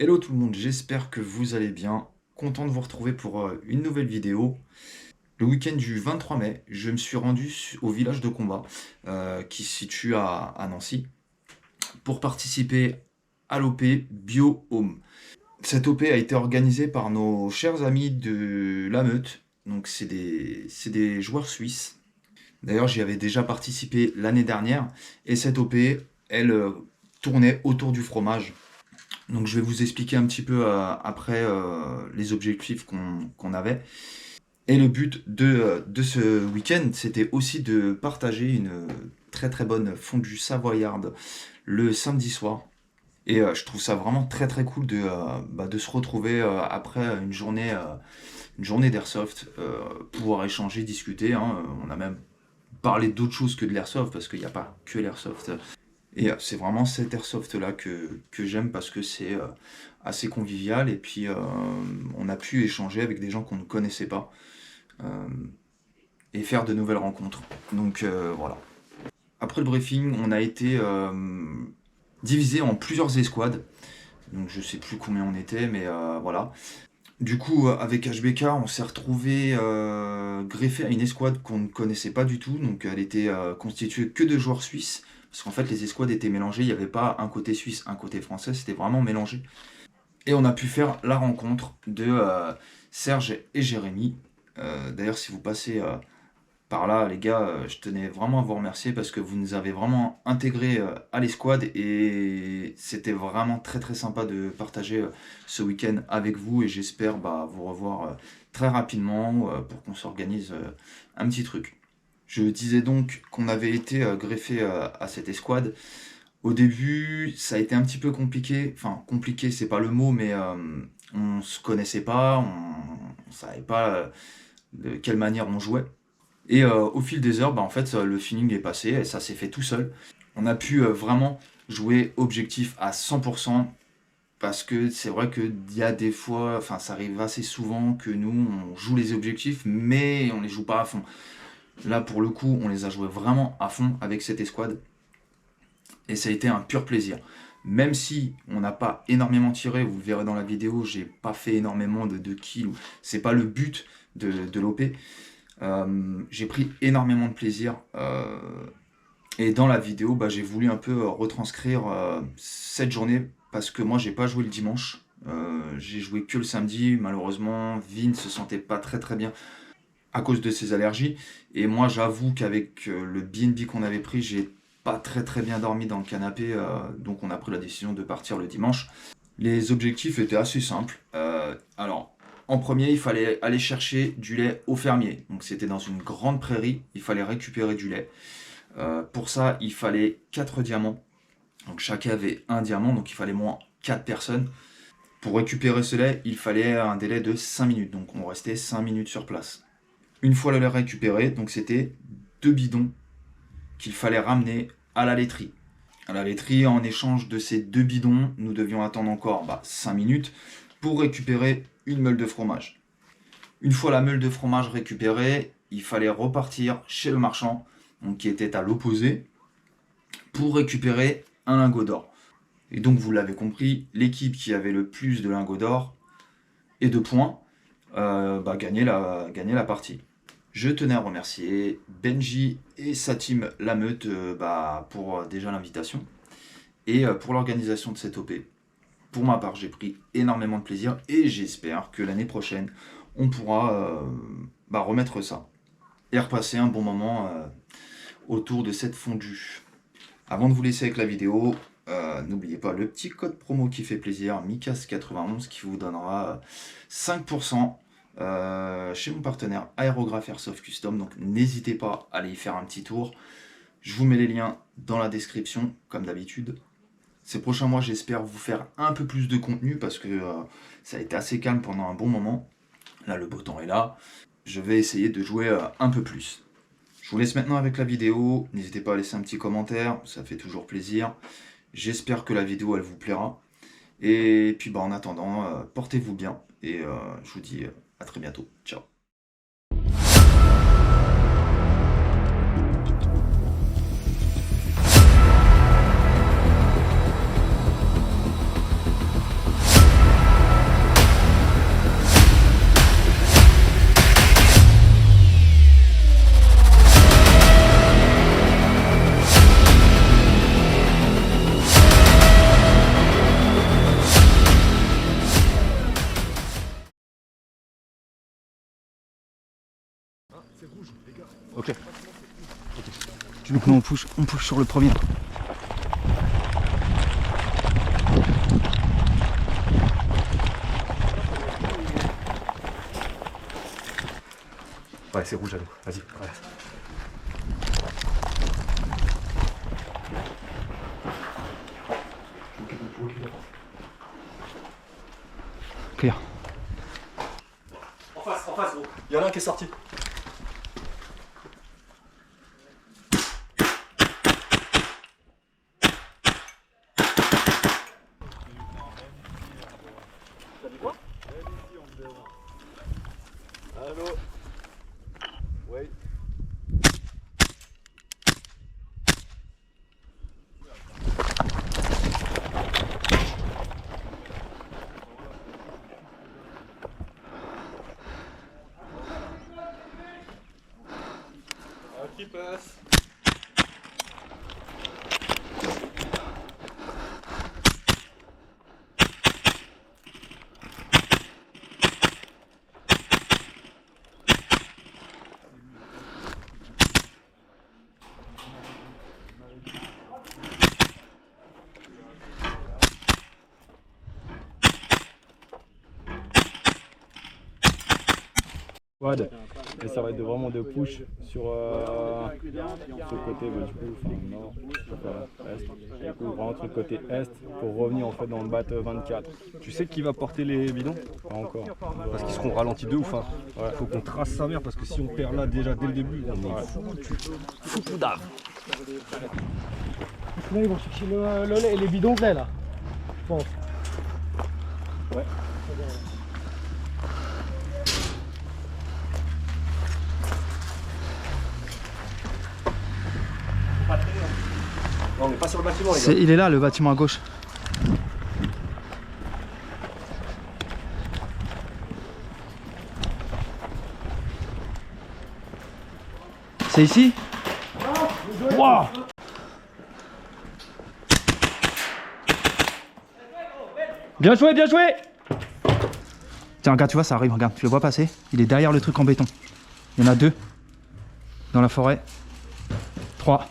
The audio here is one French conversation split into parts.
Hello tout le monde, j'espère que vous allez bien. Content de vous retrouver pour une nouvelle vidéo. Le week-end du 23 mai, je me suis rendu au village de combat qui se situe à Nancy pour participer à l'OP Bio Home. Cette OP a été organisée par nos chers amis de la Meute. Donc c'est des joueurs suisses. D'ailleurs j'y avais déjà participé l'année dernière et cette OP, elle tournait autour du fromage. Donc je vais vous expliquer un petit peu après les objectifs qu'on avait. Et le but de ce week-end, c'était aussi de partager une très très bonne fondue savoyarde le samedi soir. Et je trouve ça vraiment très très cool de se retrouver après une journée d'airsoft, pouvoir échanger, discuter, hein. On a même parlé d'autre chose que de l'airsoft, parce qu'il n'y a pas que l'airsoft. Et c'est vraiment cet airsoft-là que j'aime parce que c'est assez convivial et puis on a pu échanger avec des gens qu'on ne connaissait pas euh, et faire de nouvelles rencontres. Donc voilà. Après le briefing, on a été divisé en plusieurs escouades. Donc je sais plus combien on était, mais voilà. Du coup, avec HBK, on s'est retrouvé greffé à une escouade qu'on ne connaissait pas du tout. Donc elle était constituée que de joueurs suisses. Parce qu'en fait, les escouades étaient mélangées. Il n'y avait pas un côté suisse, un côté français. C'était vraiment mélangé. Et on a pu faire la rencontre de Serge et Jérémy. D'ailleurs, si vous passez par là, les gars, je tenais vraiment à vous remercier parce que vous nous avez vraiment intégrés à l'escouade et c'était vraiment très très sympa de partager ce week-end avec vous et j'espère vous revoir très rapidement pour qu'on s'organise un petit truc. Je disais donc qu'on avait été greffé à cette escouade. Au début, ça a été un petit peu compliqué. Enfin, compliqué, c'est pas le mot, mais on se connaissait pas, on savait pas de quelle manière on jouait. Et au fil des heures, en fait, le feeling est passé et ça s'est fait tout seul. On a pu vraiment jouer objectif à 100% parce que c'est vrai qu'il y a des fois, enfin ça arrive assez souvent que nous, on joue les objectifs mais on les joue pas à fond. Là, pour le coup, on les a joués vraiment à fond avec cette escouade et ça a été un pur plaisir. Même si on n'a pas énormément tiré, vous le verrez dans la vidéo, j'ai pas fait énormément de kills, c'est pas le but de l'OP. J'ai pris énormément de plaisir et dans la vidéo j'ai voulu un peu retranscrire cette journée parce que moi j'ai pas joué le dimanche, j'ai joué que le samedi. Malheureusement Vin se sentait pas très très bien à cause de ses allergies et moi j'avoue qu'avec le BNB qu'on avait pris, j'ai pas très très bien dormi dans le canapé, donc on a pris la décision de partir le dimanche. Les objectifs étaient assez simples. Alors, en premier, il fallait aller chercher du lait au fermier. Donc, c'était dans une grande prairie. Il fallait récupérer du lait. Pour ça, il fallait 4 diamants. Donc, chacun avait un diamant. Donc, il fallait moins 4 personnes. Pour récupérer ce lait, il fallait un délai de 5 minutes. Donc, on restait 5 minutes sur place. Une fois le lait récupéré, donc c'était 2 bidons qu'il fallait ramener à la laiterie. À la laiterie, en échange de ces 2 bidons, nous devions attendre encore 5 minutes pour récupérer une meule de fromage. Une fois la meule de fromage récupérée, il fallait repartir chez le marchand, donc qui était à l'opposé, pour récupérer un lingot d'or. Et donc vous l'avez compris, l'équipe qui avait le plus de lingots d'or et de points gagnait la partie. Je tenais à remercier Benji et sa team La Meute pour déjà l'invitation et pour l'organisation de cette OP. Pour ma part, j'ai pris énormément de plaisir et j'espère que l'année prochaine, on pourra remettre ça et repasser un bon moment autour de cette fondue. Avant de vous laisser avec la vidéo, n'oubliez pas le petit code promo qui fait plaisir, MICAS91, qui vous donnera 5% chez mon partenaire Aérographe Airsoft Custom. Donc n'hésitez pas à aller y faire un petit tour. Je vous mets les liens dans la description, comme d'habitude. Ces prochains mois, j'espère vous faire un peu plus de contenu parce que ça a été assez calme pendant un bon moment. Là, le beau temps est là. Je vais essayer de jouer un peu plus. Je vous laisse maintenant avec la vidéo. N'hésitez pas à laisser un petit commentaire, ça fait toujours plaisir. J'espère que la vidéo, elle vous plaira. Et puis, en attendant, portez-vous bien. Et je vous dis à très bientôt. Ciao. Donc nous on push sur le premier. Ouais, c'est rouge à nous. Vas-y, voilà. Clear. En face, gros. Il y en a un qui est sorti. T'as dit quoi? Allô? Oui. Qui passe? Squad, et ça va être vraiment de push sur ce côté, bah, du coup, enfin nord, est, et du coup vraiment le côté est pour revenir en fait dans le bat 24. Tu sais qui va porter les bidons? Pas encore. Parce qu'ils seront ralentis de ouf. Hein. Ouais. Faut qu'on trace sa mère parce que si on perd là déjà dès le début, on est foutu d'art. Là ils vont chercher le lait et les bidons de lait là. Je pense. Ouais. Non, on n'est pas sur le bâtiment, les gars. Il est là, le bâtiment à gauche. C'est ici? Wow. Bien joué, bien joué! Tiens, regarde, tu vois, ça arrive, regarde, tu le vois passer. Il est derrière le truc en béton. Il y en a 2 dans la forêt. 3.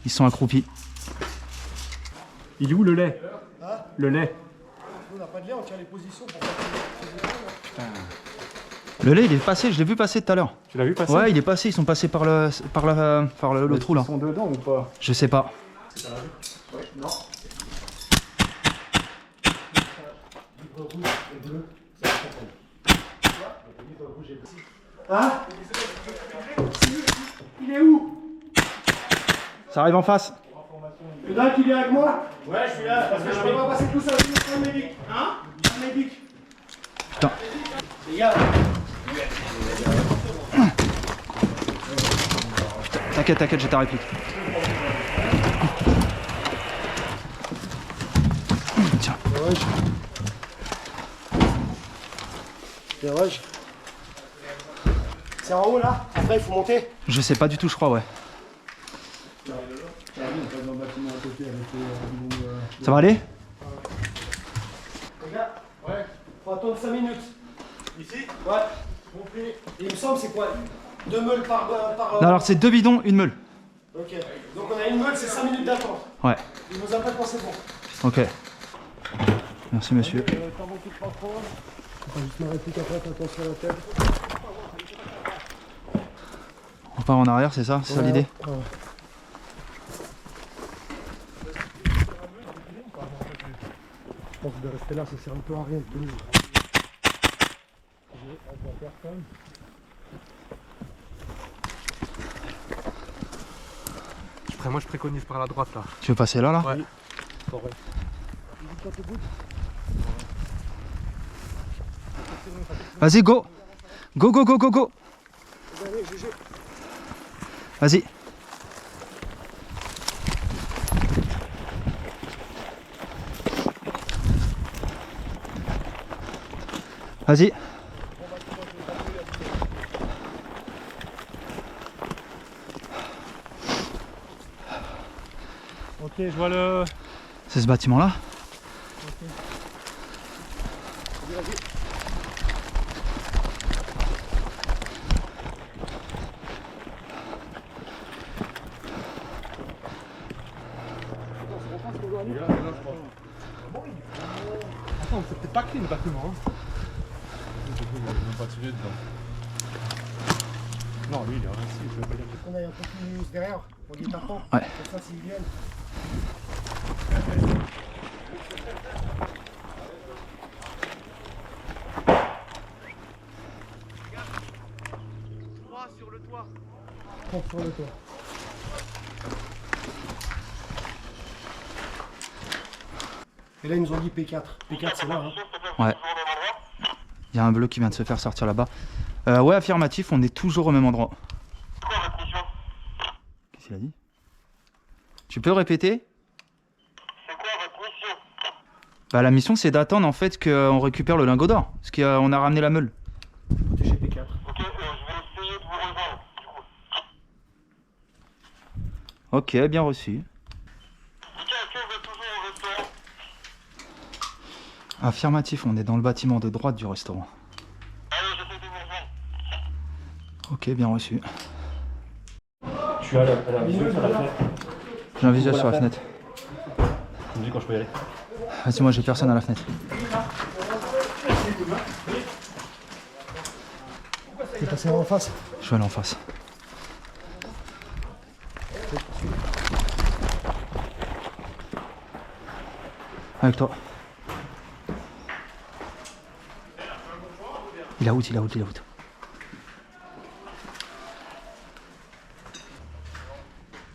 Ils sont accroupis. Il est où le lait? Le lait. On n'a pas de lait, on tient les positions pour Le lait, il est passé, je l'ai vu passer tout à l'heure. Tu l'as vu passer? Ouais, il est passé, ils sont passés par le trou là. Ils sont dedans ou pas? Je sais pas. Ouais, non. Hein? Il est où? Ça arrive en face. Le gars qui vient avec moi? Ouais, je suis là. Parce que je peux pas passer tout seul. Un médic. Hein? Un médic. Attends. Les gars. T'inquiète, t'inquiète, j'ai ta réplique. Tiens. Ouais. C'est en haut là? Après il faut monter? Je sais pas du tout, je crois, ouais. Ça va aller? Les gars, ouais. Faut attendre 5 minutes. Ici? Ouais. Et il me semble c'est quoi? 2 meules par... Non, alors c'est 2 bidons, 1 meule. Ok. Donc on a 1 meule, c'est 5 minutes d'attente. Ouais. Il nous appelle quand c'est bon. Ok. Merci monsieur. T'en m'occupe pas trop. Faut juste ma réplique après, fais attention à la tête. On part en arrière, c'est ça? C'est ça l'idée? Ouais. Je pense que de rester là, ça sert un peu à rien de tenir. Après, moi, je préconise par la droite, là. Tu veux passer là, là? Ouais. Vas-y, go! Go, go, go, go, go! Vas-y. Vas-y. Ok, je vois le... C'est ce bâtiment-là? Attends, c'est peut-être pas clean le bâtiment. Hein. Non, lui il est resté, je vais pas dire. On aille un peu plus derrière, on dit tapant. Ouais. Comme ça, s'ils viennent. Sur le toit. Sur le toit. Et là, ils nous ont dit P4. P4, c'est là. Hein. Ouais. Il y a un bleu qui vient de se faire sortir là-bas. Ouais, affirmatif, on est toujours au même endroit. Qu'est-ce qu'il a dit? Tu peux répéter? C'est quoi votre mission? Bah, la mission, c'est d'attendre en fait qu'on récupère le lingot d'or. Parce qu'on a ramené la meule. Protéger P4. Ok, je vais essayer de vous rejoindre, du coup. Ok, bien reçu. Ok, est-ce que vous êtes toujours au restaurant? Affirmatif, on est dans le bâtiment de droite du restaurant. Allez, j'essaie de vous rejoindre. Ok, bien reçu. Je suis à la visuelle sur la fenêtre. J'ai un visuel sur la fenêtre. Tu me dis quand je peux y aller. Vas-y, moi j'ai personne à la fenêtre. T'es passé en face. Je vais aller en face. Avec toi. Il est out, il est out, il est out.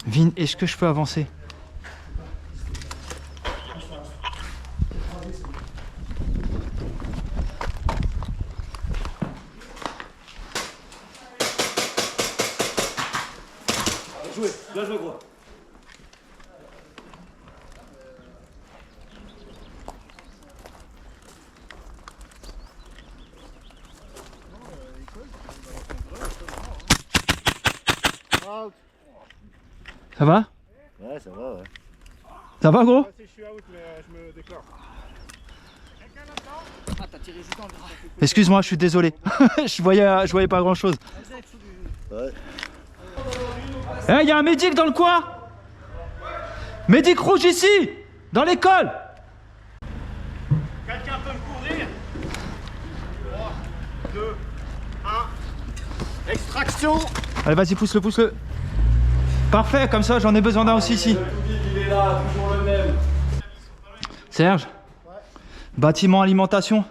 Vin, est-ce que je peux avancer? Bien joué, gros. Ça va? Ouais, ça va, ouais. Ça va, gros? Si je suis out, mais je me déclare. Excuse-moi, je suis désolé. je voyais pas grand-chose. Ouais. Eh, y a un médic dans le coin! Médic rouge ici! Dans l'école! Quelqu'un peut me couvrir? 3, 2, 1. Extraction! Allez, vas-y, pousse-le, pousse-le. Parfait, comme ça, j'en ai besoin d'un aussi ici. Il est là, toujours le même. Serge? Bâtiment alimentation.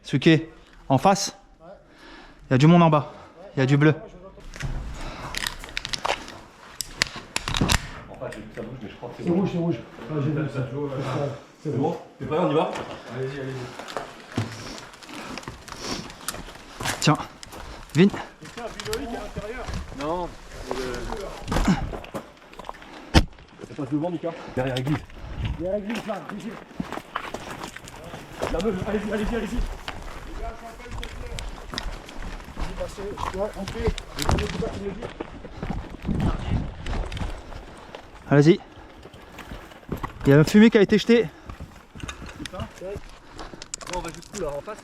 Ce qui est en face. Il y a du monde en bas. Il y a du bleu. En fait, j'ai vu que ça bouge, mais je crois que C'est rouge, c'est rouge. Ouais, j'ai vu ça. C'est bon? T'es prêt, on y va? Allez-y, allez-y. Tiens, Vin. Non. Ça passe devant, Mika. Derrière l'église. Derrière l'église, là, ici. La meule, allez-y, allez-y, allez-y. Allez-y. Il y a un fumée qui a été jeté. Non, on va jusqu'où là, en face?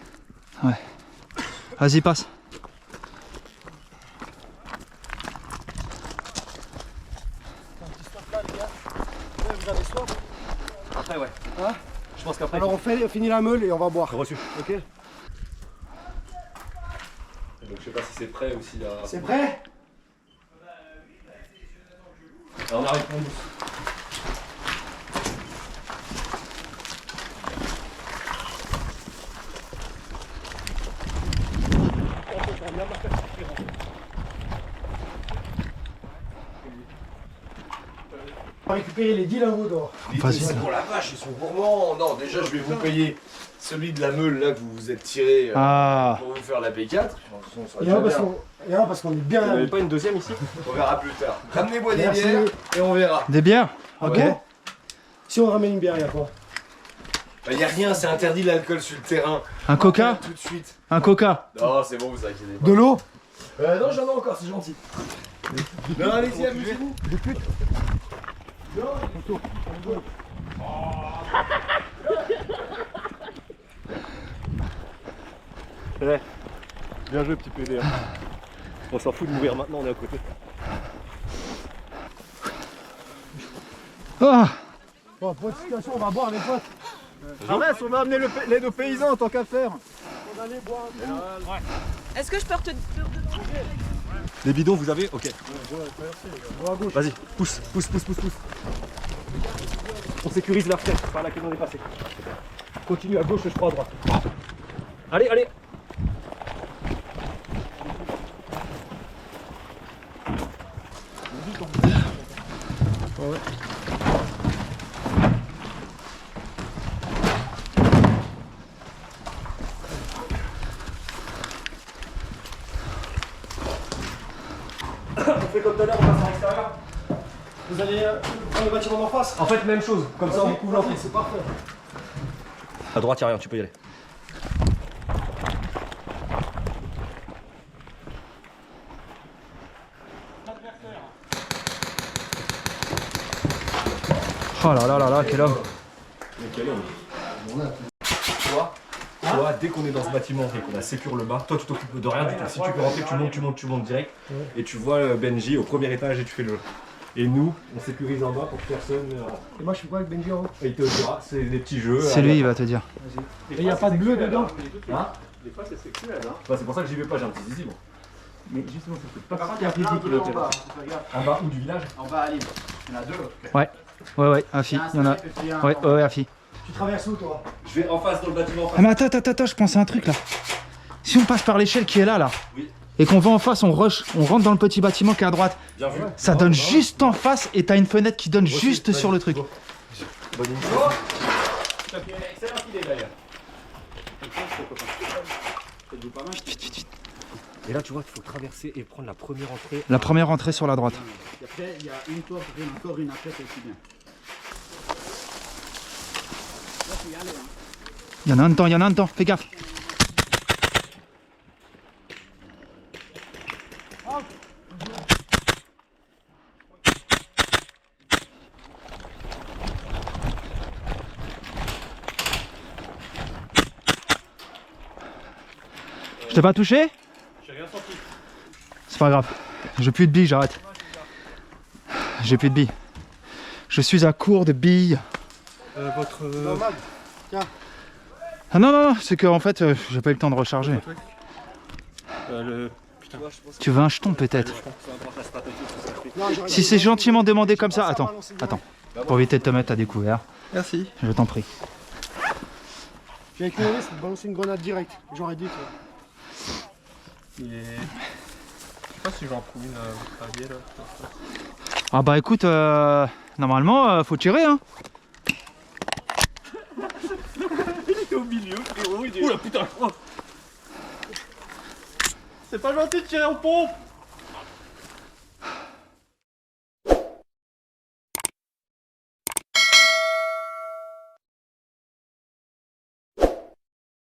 Ouais. Vas-y, passe. Vous avez soif? Après, ouais. Hein? Je pense qu'après. Alors on finit la meule et on va boire. Reçu. Ok? Donc je sais pas si c'est prêt ou s'il y a. C'est prêt? Alors, on arrive pour nous. On va récupérer les 10 lingots d'or. Vas-y. Oh la vache, ils sont gourmands. Non, déjà, je vais vous payer celui de la meule là que vous vous êtes tiré Ah. pour vous faire la P4. Et un parce qu'on est Il n'y bien. avait pas une deuxième ici? On verra plus tard. Ramenez-moi des Merci. bières et on verra. Des bières? Ok. bon Si on ramène une bière, il y a quoi? Bah, y a rien, c'est interdit l'alcool sur le terrain. Un coca? Tout de suite. Un coca? Non, c'est bon, vous inquiétez pas. De l'eau? Non, j'en ai encore, c'est gentil. Non, allez-y, amusez-vous. Bien joué, petit PD. On s'en fout de mourir maintenant, on est à côté. Ah. Bon, pour une situation, on va boire les potes. Arrête, on va amener l'aide aux paysans en tant qu'à faire. On va aller boire un coup. Est-ce que je peux te... Les bidons, vous avez? Ok. Vas-y, pousse. On sécurise la fenêtre par laquelle on est passé. Continue à gauche, je crois à droite. Allez. On fait comme tout à l'heure, on passe à l'extérieur. Vous allez prendre le bâtiment d'en face. En fait, même chose, comme ça on couvre l'entrée. C'est parfait. À droite, y'a rien, tu peux y aller. Oh là là là là, quel homme. Mais quel homme. Toi, dès qu'on est dans ce bâtiment et qu'on a sécure le bas, toi tu t'occupes de rien du tout. Si tu peux rentrer, tu montes direct. Et tu vois Benji au premier étage et tu fais le jeu. Et nous, on sécurise en bas pour que personne. Et moi, je suis pas avec Benji en haut. Et il te dira, c'est des petits jeux. C'est lui, il va te dire. Et il n'y a pas de bleu dedans. Hein? Des fois c'est sexuel, hein. Bah, c'est pour ça que j'y vais pas, j'ai un petit zizi moi. Mais justement, c'est pas si physique le hôtel. En bas ou du village? En bas à Lille. Il y en a deux. Ouais, Afi, il y en a. Ouais, Afi. Tu traverses où, toi? Je vais en face dans le bâtiment. Ah mais attends, je pense à un truc là. Si on passe par l'échelle qui est là, Oui. et qu'on va en face, on rush, on rentre dans le petit bâtiment qui est à droite. Bien vu. Ça donne juste en face et t'as une fenêtre qui donne juste sur le truc. Bonne initiative. Excellente idée d'ailleurs. Vite. Et là, tu vois, il faut traverser et prendre la première entrée. La première entrée sur la droite. Et après, il y a une porte, encore une après, c'est aussi bien. Là, faut y aller. Hein. Il y en a un dedans, fais gaffe. Je t'ai pas touché? J'ai rien senti. C'est pas grave. J'ai plus de billes, j'arrête. J'ai plus de billes. Je suis à court de billes. Votre. Normal. Ah non, c'est que en fait, j'ai pas eu le temps de recharger. Putain. Tu veux un jeton peut-être? Si c'est gentiment demandé comme ça, attends. Pour éviter de te mettre à découvert. Merci. Je t'en prie. J'ai avec une liste, balancer une grenade directe. J'aurais dit, toi. Je sais pas si j'en trouve une à votre avis là. Ah bah écoute, normalement, faut tirer hein. Il était au milieu, frérot. Oula putain. C'est pas gentil de tirer en pompe.